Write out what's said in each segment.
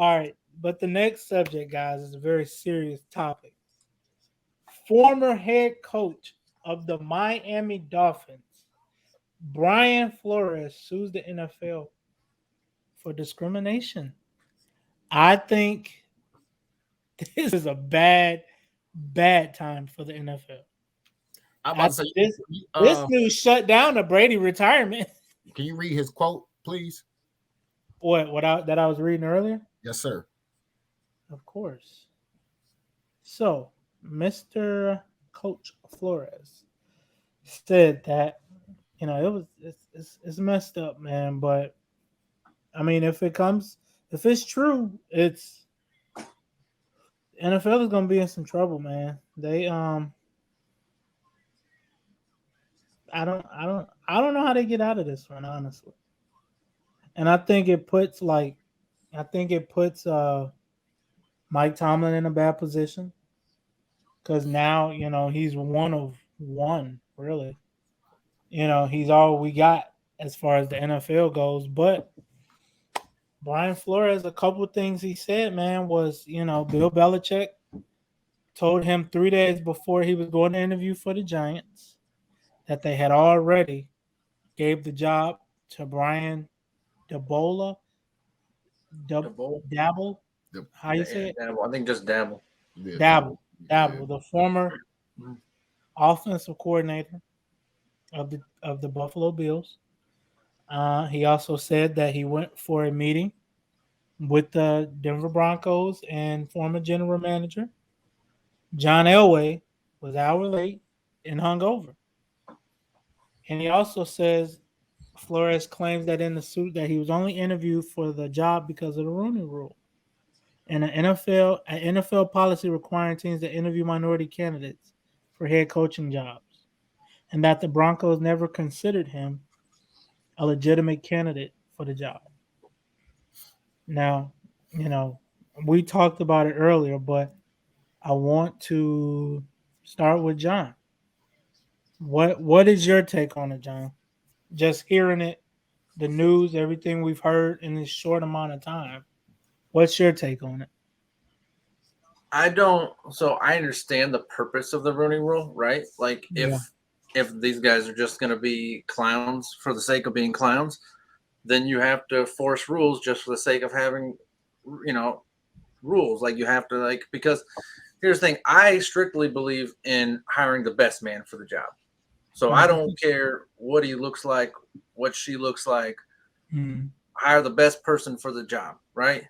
All right, but the next subject, guys, is a very serious topic. Former head coach of the Miami Dolphins, Brian Flores, sues the NFL for discrimination. I think this is a bad time for the NFL. I'm about to After say, this news shut down the Brady retirement. can you read his quote, please? That I was reading earlier? Yes, sir. Of course. So, Mr. Coach Flores said that it's messed up, man. But I mean, if it's true, it's NFL is gonna be in some trouble, man. I don't know how they get out of this one, honestly. And I think it puts Mike Tomlin in a bad position because now he's one of one, really. He's all we got as far as the NFL goes. But Brian Flores, a couple of things he said, man, was Bill Belichick told him 3 days before he was going to interview for the Giants that they had already gave the job to Brian Dabola, Dabble. Dabble, The, how you say it? Dabble. I think just dabble. yeah, Dabble, the former offensive coordinator of the Buffalo Bills. He also said that he went for a meeting with the Denver Broncos and former general manager John Elway was hour late and hungover. And he also says Flores claims that in the suit that he was only interviewed for the job because of the Rooney Rule and an NFL policy requiring teams to interview minority candidates for head coaching jobs, and that the Broncos never considered him a legitimate candidate for the job. Now, you know, we talked about it earlier, but I want to start with John. What is your take on it, John? Just hearing it, the news, everything we've heard in this short amount of time. What's your take on it? I don't. So I understand the purpose of the Rooney Rule, right? Like Yeah. if these guys are just going to be clowns for the sake of being clowns, then you have to force rules just for the sake of having, you know, rules. Like you have to because here's the thing. I strictly believe in hiring the best man for the job. So I don't care what he looks like, what she looks like. Mm-hmm. Hire the best person for the job, right?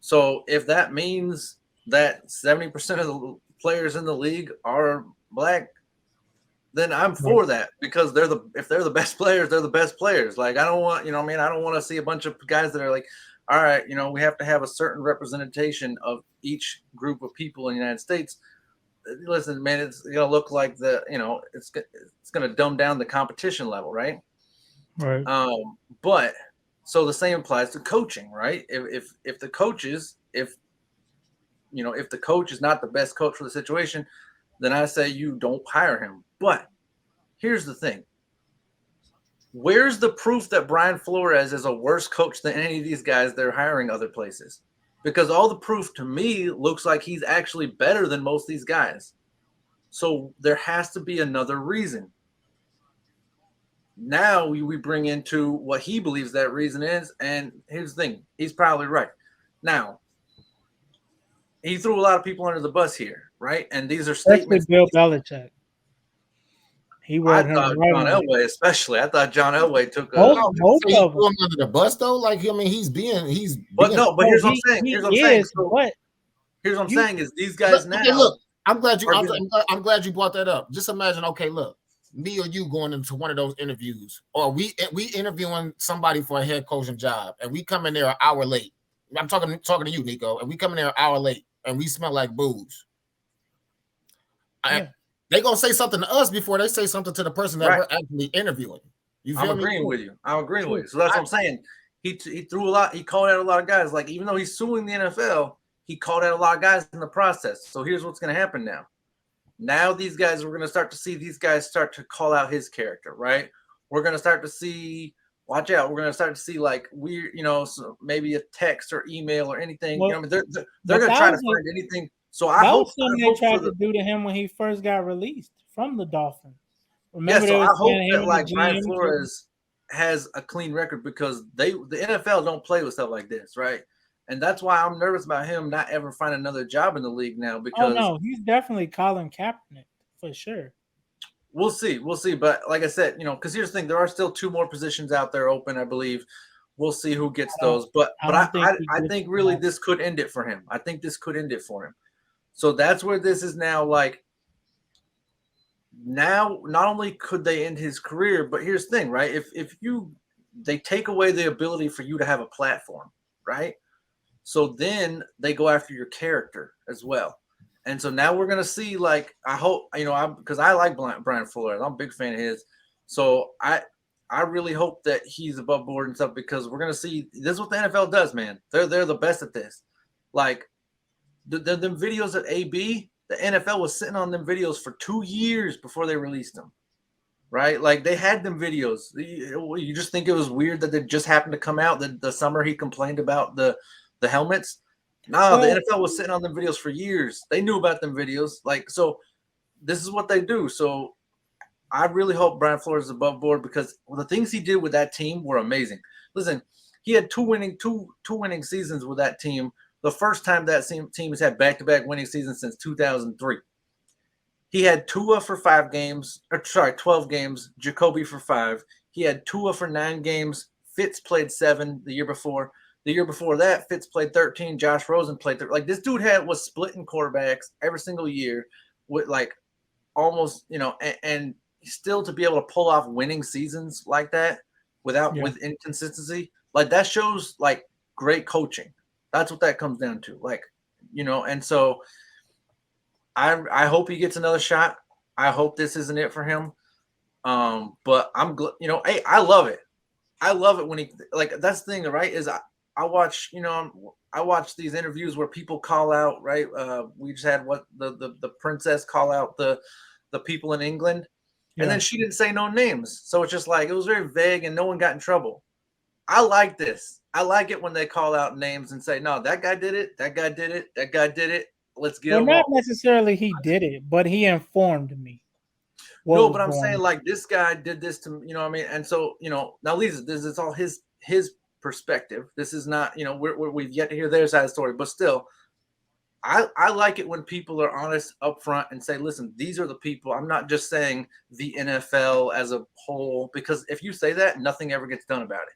So if that means that 70% of the players in the league are black, then I'm for that because if they're the best players, they're the best players. Like I don't want, I don't want to see a bunch of guys that are like, all right, we have to have a certain representation of each group of people in the United States. Listen, man, it's gonna look like it's gonna dumb down the competition level, right? Right. But so the same applies to coaching, right? If the coaches, if the coach is not the best coach for the situation, then I say you don't hire him. But here's the thing. Where's the proof that Brian Flores is a worse coach than any of these guys they're hiring other places? Because all the proof to me looks like he's actually better than most of these guys. So there has to be another reason. Now we bring into what he believes that reason is, and here's the thing. He's probably right. Now, he threw a lot of people under the bus here, right? And these are statements. Bill Belichick. He I wrote him thought right John on. Elway, especially. I thought John Elway took a. Both Say of threw them. him under the bus though. Like I mean, But here's what I'm saying. Here's Here's what I'm saying is these guys now. Okay, look, I'm glad you brought that up. Just imagine, okay, look, me or you going into one of those interviews, or we interviewing somebody for a head coaching job, and we come in there an hour late. I'm talking to you, Nico, and we come in there an hour late, and we smell like booze. They gonna say something to us before they say something to the person that we're actually interviewing. You feel I'm agreeing with you. I'm agreeing with you. So that's what I'm saying. He threw a lot. He called out a lot of guys. Like even though he's suing the NFL, he called out a lot of guys in the process. So here's what's going to happen now. Now these guys, we're going to start to see these guys start to call out his character, right? We're going to start to see watch out. We're gonna start to see like weird, so maybe a text or email or anything. Well, they're gonna try to find anything. So I that hope was something they tried to do to him when he first got released from the Dolphins. Remember, so they I was hope saying him that and like the Brian GM Flores has a clean record because the NFL don't play with stuff like this, right? And that's why I'm nervous about him not ever finding another job in the league now Oh because no, he's definitely Colin Kaepernick for sure. we'll see. But like I said, because here's the thing: there are still 2 more positions out there open, I believe. We'll see who gets those. But I think really this could end it for him. I think this could end it for him. So that's where this is now. Like now, not only could they end his career, but here's the thing, right? If they take away the ability for you to have a platform, right? So then they go after your character as well. And so now we're gonna see, like, I hope, because I like Brian Flores. I'm a big fan of his. So I really hope that he's above board and stuff because we're gonna see this is what the NFL does, man. They're the best at this. Like the videos at AB, the NFL was sitting on them videos for 2 years before they released them. Right? Like they had them videos. You just think it was weird that they just happened to come out the summer he complained about the helmets. No, the NFL was sitting on them videos for years. They knew about them videos. Like, so this is what they do. So I really hope Brian Flores is above board because the things he did with that team were amazing. Listen, he had two winning seasons with that team. The first time that team has had back-to-back winning seasons since 2003. He had Tua for 12 games, Jacoby for 5. He had Tua for 9 games. Fitz played 7 the year before. The year before that, Fitz played 13. Josh Rosen played 13. Like this dude was splitting quarterbacks every single year with like almost, and still to be able to pull off winning seasons like that with inconsistency, like that shows like great coaching. That's what that comes down to. Like, and so I hope he gets another shot. I hope this isn't it for him. But I'm hey, I love it. I love it when he like that's the thing, right? Is I watch, I watch these interviews where people call out, right? We just had what the princess call out the people in England, and then she didn't say no names, so it's just like it was very vague and no one got in trouble. I like this. I like it when they call out names and say, no, that guy did it, that guy did it, that guy did it. Let's get him. Well, not necessarily he did it, but he informed me. No, but I'm saying like this guy did this to me, you know what I mean? And so, now Lisa, this is all his perspective. This is not, we've yet to hear their side of the story, but still, I like it when people are honest up front and say, listen, these are the people. I'm not just saying the NFL as a whole, because if you say that, nothing ever gets done about it.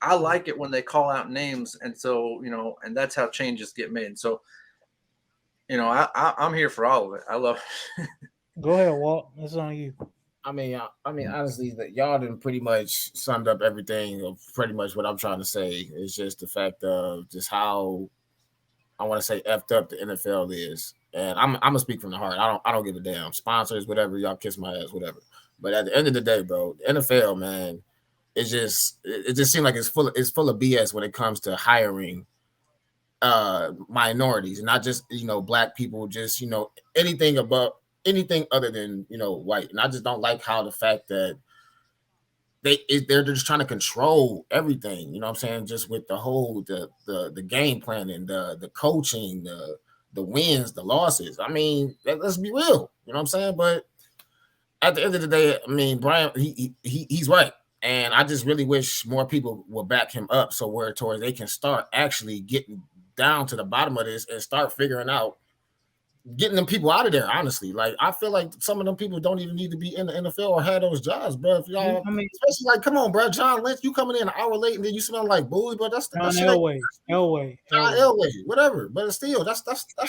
I like it when they call out names. And so, and that's how changes get made. So, I'm here for all of it. I love it. Go ahead, Walt. It's on you. I mean, honestly, that y'all done pretty much summed up everything of pretty much what I'm trying to say. It's just the fact of just how I want to say effed up the NFL is, and I'm gonna speak from the heart. I don't give a damn. Sponsors, whatever, y'all kiss my ass, whatever. But at the end of the day, bro, the NFL, man, it just seems like it's full of BS when it comes to hiring minorities, and not just black people, just anything other than white. And I just don't like how the fact that they're just trying to control everything, you know what I'm saying, just with the whole the game planning, the coaching, the wins, the losses. I mean, let's be real, you know what I'm saying? But at the end of the day, I mean, Brian, he's right. And I just really wish more people will back him up so where towards they can start actually getting down to the bottom of this and start figuring out getting them people out of there. Honestly, like I feel like some of them people don't even need to be in the NFL or have those jobs, bro. If y'all, especially like, come on, bro, John Lynch, you coming in an hour late and then you smell like bully, but that's Elway, whatever. But still, that's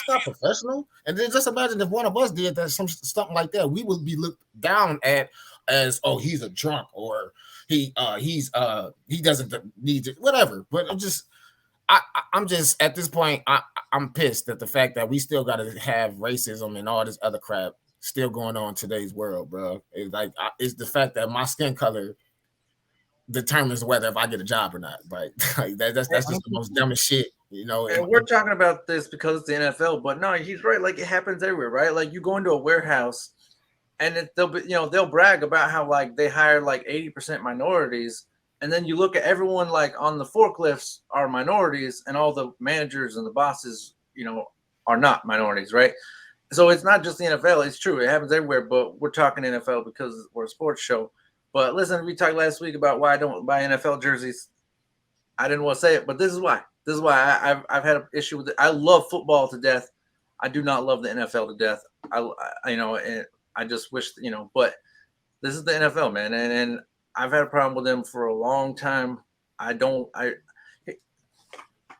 not professional. And then just imagine if one of us did that, something like that, we would be looked down at as, oh, he's a drunk or he doesn't need to, whatever. But I'm just at this point, I'm pissed at the fact that we still got to have racism and all this other crap still going on in today's world, bro. It's like it's the fact that my skin color determines whether if I get a job or not. Right? Like that's just the most dumbest shit, And we're talking about this because it's the NFL, but no, he's right. Like it happens everywhere, right? Like you go into a warehouse, and they'll brag about how like they hire like 80% minorities. And then you look at everyone like on the forklifts are minorities, and all the managers and the bosses, are not minorities, right? So it's not just the NFL. It's true. It happens everywhere, but we're talking NFL because we're a sports show. But listen, we talked last week about why I don't buy NFL jerseys. I didn't want to say it, but this is why. This is why I've had an issue with it. I love football to death. I do not love the NFL to death. And I just wish, but this is the NFL, man, and I've had a problem with them for a long time.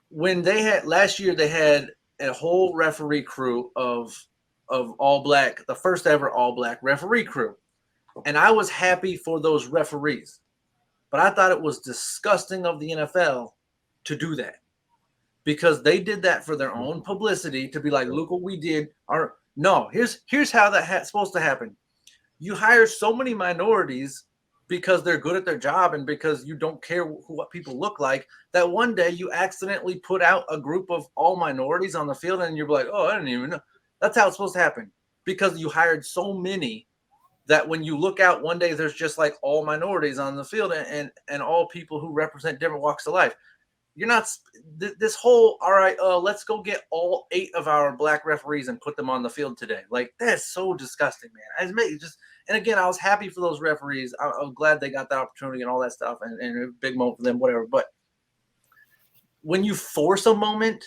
When they had last year, they had a whole referee crew of all black, the first ever all black referee crew, and I was happy for those referees, but I thought it was disgusting of the NFL to do that because they did that for their own publicity to be like, look what we did. Or no, here's how that's supposed to happen. You hire so many minorities because they're good at their job and because you don't care what people look like, that one day you accidentally put out a group of all minorities on the field and you're like, oh, I didn't even know. That's how it's supposed to happen because you hired so many that when you look out one day, there's just like all minorities on the field and all people who represent different walks of life. You're not this whole, all right, let's go get all 8 of our black referees and put them on the field today. Like, that's so disgusting, man. And again, I was happy for those referees. I'm glad they got the opportunity and all that stuff and a big moment for them, whatever. But when you force a moment,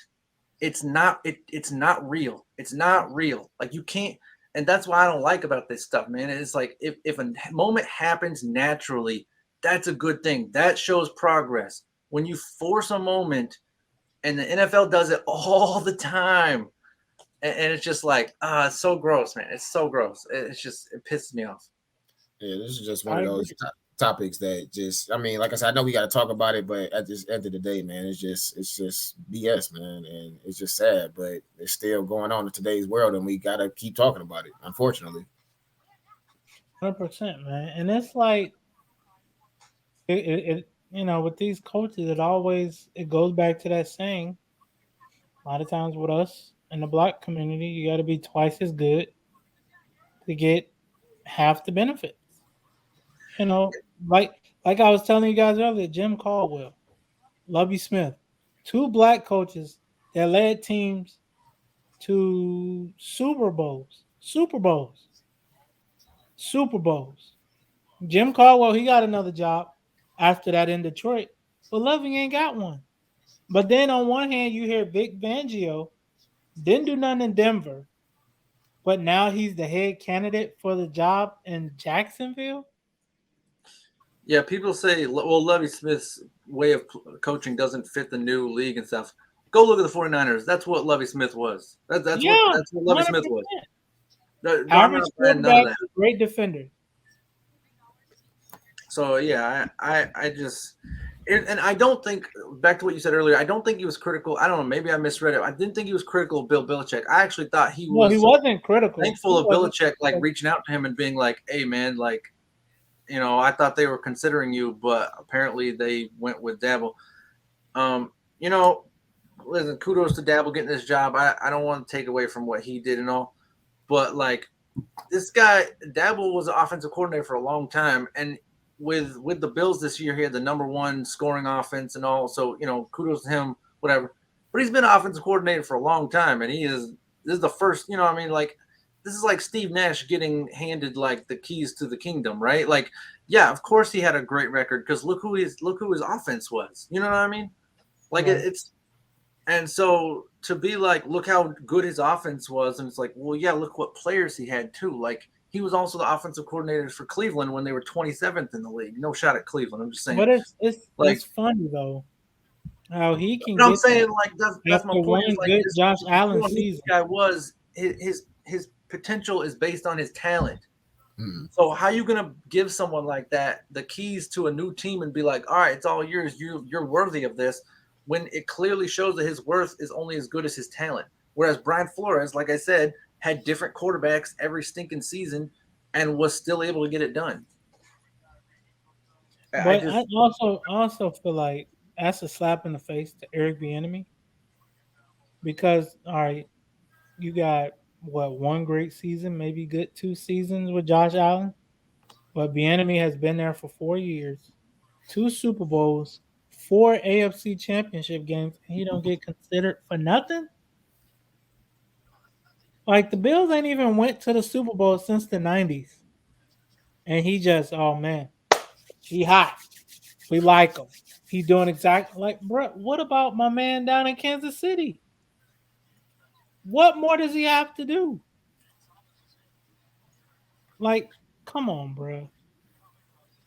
it's not real. It's not real. Like, you can't, and that's what I don't like about this stuff, man. It's like if a moment happens naturally, that's a good thing. That shows progress. When you force a moment, and the NFL does it all the time, and it's just like, it's so gross, man. It's so gross. It pisses me off. Yeah, this is just one of those topics that just, I mean, like I said, I know we got to talk about it, but at the end of the day, man, it's just BS, man, and it's just sad, but it's still going on in today's world, and we got to keep talking about it, unfortunately. 100%, man. And it's like, it with these coaches, it goes back to that saying. A lot of times with us in the black community, you got to be twice as good to get half the benefits. Like I was telling you guys earlier, Jim Caldwell, Lovie Smith, 2 black coaches that led teams to Super Bowls. Jim Caldwell, he got another job after that in Detroit, but Lovie ain't got one. But then on one hand, you hear Vic Fangio didn't do nothing in Denver, but now he's the head candidate for the job in Jacksonville. Yeah, people say, well, Lovie Smith's way of coaching doesn't fit the new league and stuff. Go look at the 49ers. That's what Lovie Smith was. That's what Lovie Smith was. Average quarterback, great defender. So yeah, I just, and I don't think, back to what you said earlier, I don't think he was critical. I don't know, maybe I misread it. I didn't think he was critical of Bill Belichick. I actually thought he was. Well, he wasn't critical. Thankful of Belichick, like reaching out to him and being like, "Hey, man, like, I thought they were considering you, but apparently they went with Dabble." Listen, kudos to Dabble getting this job. I don't want to take away from what he did and all, but like, this guy Dabble was an offensive coordinator for a long time, and with the Bills this year, he had the #1 scoring offense and all. So kudos to him, whatever. But he's been an offensive coordinator for a long time, and this is the first. Like, this is like Steve Nash getting handed like the keys to the kingdom, right? Like, yeah, of course he had a great record because look who his offense was. You know what I mean? Like, right. And so to be like, look how good his offense was, and it's like, well, yeah, look what players he had too. Like, he was also the offensive coordinator for Cleveland when they were 27th in the league. No shot at Cleveland. I'm just saying. But it's funny though how he can. I'm saying, like, that's my point. One like, good Josh Allen season. This guy was his potential is based on his talent. Mm-hmm. So how are you gonna give someone like that the keys to a new team and be like, all right, it's all yours. You're worthy of this, when it clearly shows that his worth is only as good as his talent. Whereas Brian Flores, like I said, had different quarterbacks every stinking season and was still able to get it done. But I also feel like that's a slap in the face to Eric Bieniemy, because all right, you got one great season, maybe good 2 seasons with Josh Allen, but Bieniemy has been there for 4 years. 2 Super Bowls, 4 AFC Championship games, and he don't get considered for nothing? Like the Bills ain't even went to the Super Bowl since the 90s. And he just, oh man, he hot. We like him. He doing exactly like, bro. What about my man down in Kansas City? What more does he have to do? Like, come on, bro.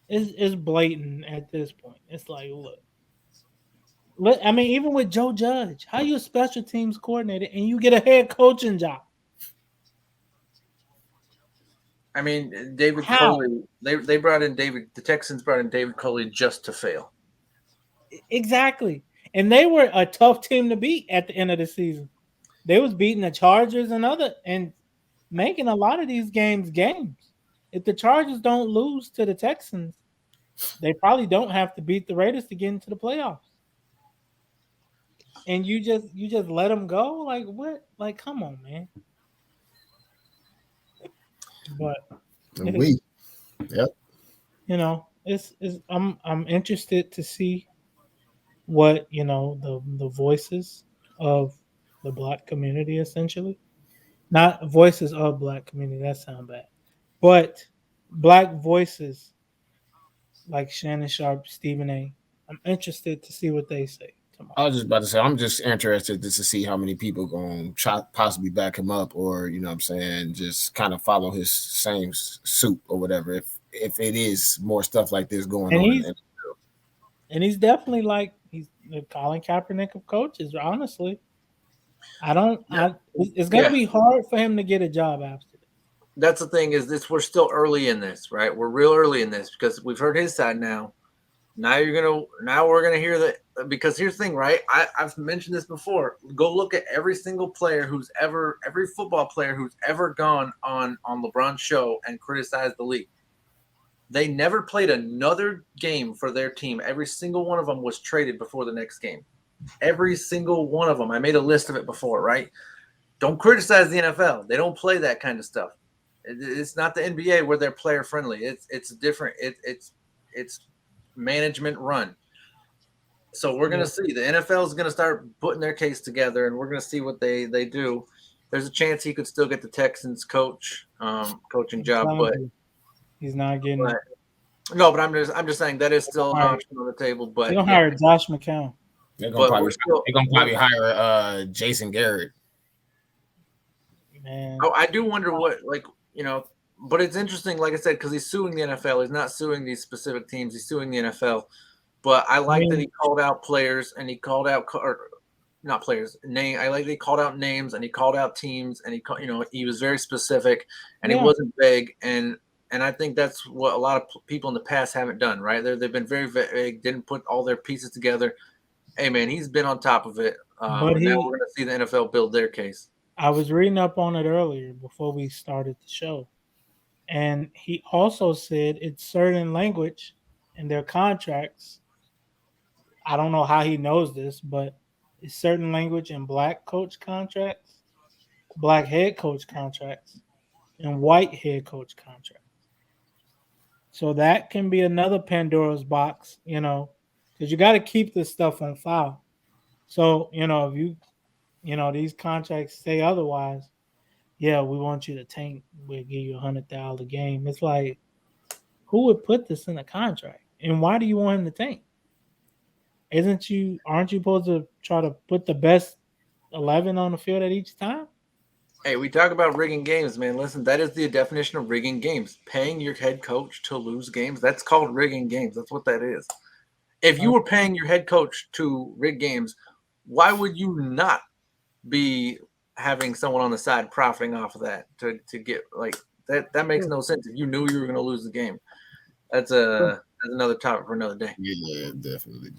It's blatant at this point. It's like, look. I mean, even with Joe Judge, how you a special teams coordinator and you get a head coaching job? I mean, David How? Coley. They brought in David. The Texans brought in David Coley just to fail. Exactly. And they were a tough team to beat at the end of the season. They was beating the Chargers and making a lot of these games. If the Chargers don't lose to the Texans, they probably don't have to beat the Raiders to get into the playoffs. And you just let them go? Like what? Like come on, man. But Yep. You know, it's I'm interested to see what, the voices of the black community essentially. Not voices of black community, that sound bad. But black voices like Shannon Sharp, Stephen A. I'm interested to see what they say tomorrow. I was just about to say, I'm just interested just to see how many people going to possibly back him up, or what I'm saying, just kind of follow his same suit or whatever. If it is more stuff like this going on, and he's definitely like he's the Colin Kaepernick of coaches. Honestly, it's gonna be hard for him to get a job after this. That's the thing is this. We're still early in this, right? We're real early in this because we've heard his side now. Now we're gonna hear that because here's the thing, right? I've mentioned this before. Go look at every single player every football player who's ever gone on LeBron's show and criticized the league. They never played another game for their team. Every single one of them was traded before the next game. Every single one of them. I made a list of it before, right? Don't criticize the NFL. They don't play that kind of stuff. It's not the NBA where they're player friendly. It's different. It's management run. So we're gonna see the NFL is gonna start putting their case together, and we're gonna see what they do. There's a chance he could still get the Texans coaching job, but he's not getting it. No, but I'm just saying that is still an option on the table. But they don't hire Josh McCown. They're gonna probably hire Jason Garrett. Man. Oh, I do wonder what but it's interesting, like I said, because he's suing the NFL. He's not suing these specific teams. He's suing the NFL. But I like that he called out players and he called out not players name. I like that he called out names and he called out teams and he was very specific and he wasn't vague and I think that's what a lot of people in the past haven't done. Right, they've been very vague, didn't put all their pieces together. Hey man, he's been on top of it. But now we're going to see the NFL build their case. I was reading up on it earlier before we started the show. And he also said it's certain language in their contracts. I don't know how he knows this, but it's certain language in black coach contracts, black head coach contracts, and white head coach contracts. So that can be another Pandora's box, because you got to keep this stuff on file. So, if these contracts say otherwise, yeah, we want you to tank. We'll give you $100,000 a game. It's like, who would put this in a contract? And why do you want him to tank? Aren't you supposed to try to put the best 11 on the field at each time? Hey, we talk about rigging games, man. Listen, that is the definition of rigging games. Paying your head coach to lose games. That's called rigging games. That's what that is. If you were paying your head coach to rig games, why would you not be having someone on the side profiting off of that to get like that? That makes no sense. If you knew you were going to lose the game, that's another topic for another day. Yeah, definitely.